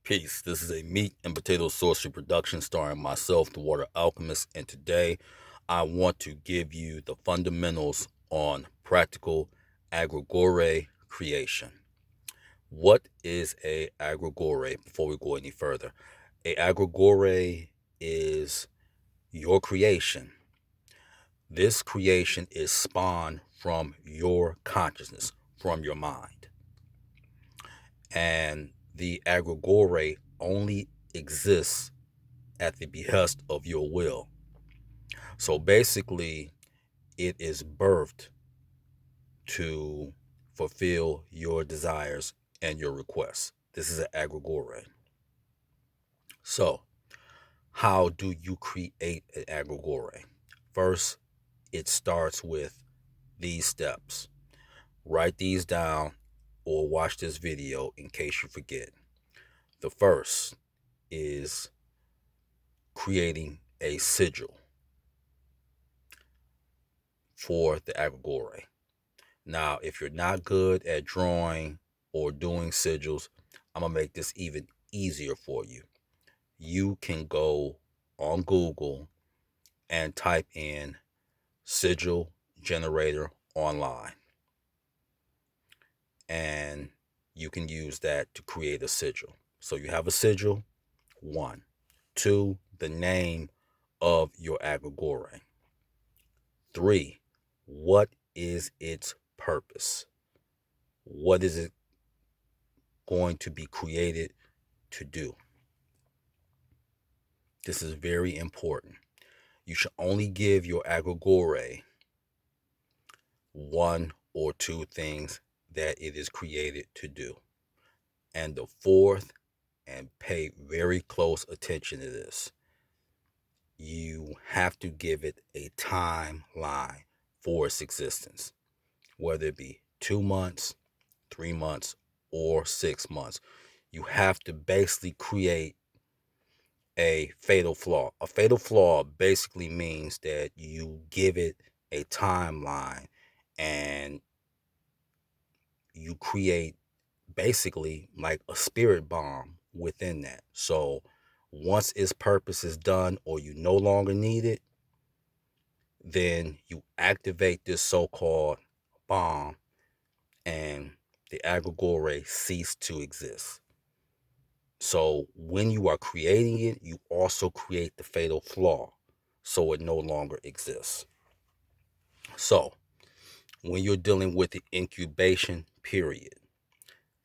Peace. This is a meat and potato sorcery production starring myself, the Water Alchemist, and today I want to give you the fundamentals on practical Egregore creation. What is a Egregore before we go any further? A Egregore is your creation. This creation is spawned from your consciousness, from your mind. And the Egregore only exists at the behest of your will. So basically, it is birthed to fulfill your desires and your requests. This is an egregore. So, how do you create an egregore? First, it starts with these steps. Write these down or watch this video in case you forget. The first is creating a sigil for the egregore. Now, if you're not good at drawing or doing sigils, I'm going to make this even easier for you. You can go on Google and type in sigil generator online, and you can use that to create a sigil. So you have a sigil, one. Two, the name of your egregore. Three, what is its purpose? What is it going to be created to do? This is very important. You should only give your egregore one or two things that it is created to do. And the fourth, and pay very close attention to this, you have to give it a timeline for its existence, whether it be 2 months, 3 months, or 6 months. You have to basically create a fatal flaw. A fatal flaw basically means that you give it a timeline and you create basically like a spirit bomb within that. So once its purpose is done or you no longer need it, then you activate this so-called bomb and the egregore cease to exist. So when you are creating it, you also create the fatal flaw so it no longer exists. So when you're dealing with the incubation period,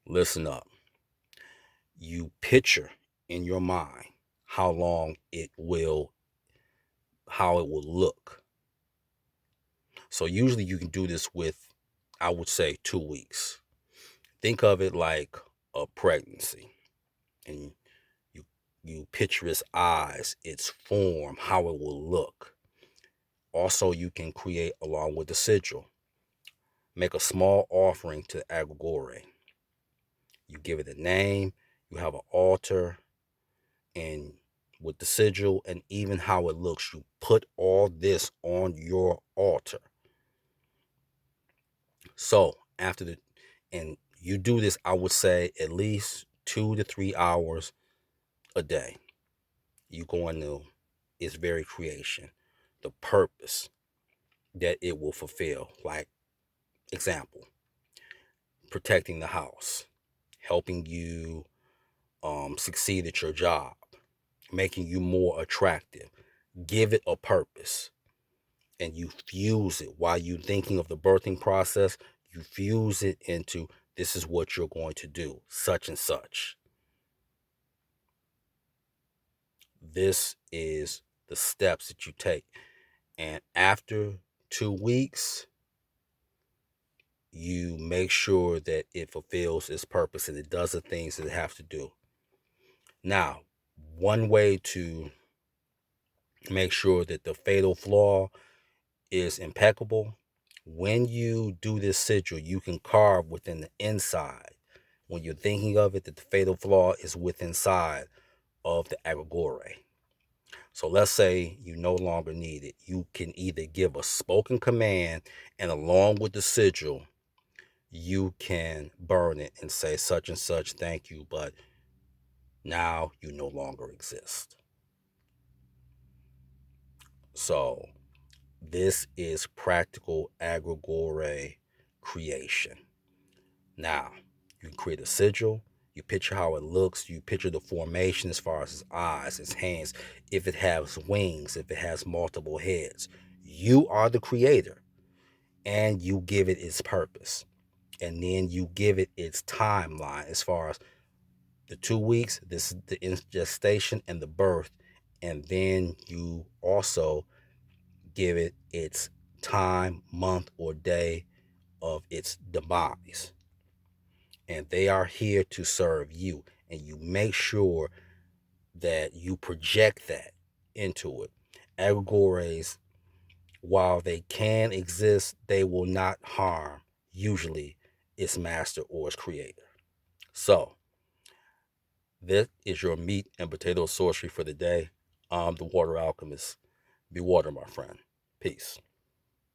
listen up. You picture in your mind how long it will, how it will look. So usually you can do this with, I would say, 2 weeks. Think of it like a pregnancy, and you you picture its eyes, its form, how it will look. Also, you can create along with the sigil. Make a small offering to Egregore. You give it a name, you have an altar, and with the sigil and even how it looks, you put all this on your altar. So after the, and you do this, I would say at least 2 to 3 hours a day. You go into its very creation, the purpose that it will fulfill. Like example, protecting the house, helping you succeed at your job, making you more attractive. Give it a purpose, and you fuse it while you're thinking of the birthing process. You fuse it into this is what you're going to do, such and such. This is the steps that you take. And after 2 weeks, you make sure that it fulfills its purpose and it does the things that it has to do. Now, one way to make sure that the fatal flaw is impeccable, when you do this sigil, you can carve within the inside. When you're thinking of it, that the fatal flaw is within inside of the egregore. So let's say you no longer need it. You can either give a spoken command, and along with the sigil, you can burn it and say such and such, thank you, but Now you no longer exist. So this is practical Egregore creation. Now, you can create a sigil. You picture how it looks. You picture the formation as far as its eyes, its hands, if it has wings, if it has multiple heads. You are the creator and you give it its purpose. And then you give it its timeline as far as the 2 weeks, this is the gestation and the birth. And then you also give it its time, month, or day of its demise. And they are here to serve you. And you make sure that you project that into it. Egregores, while they can exist, they will not harm, usually, its master or its creator. So, this is your meat and potato sorcery for the day. I'm the water alchemist. Be water, my friend. Peace.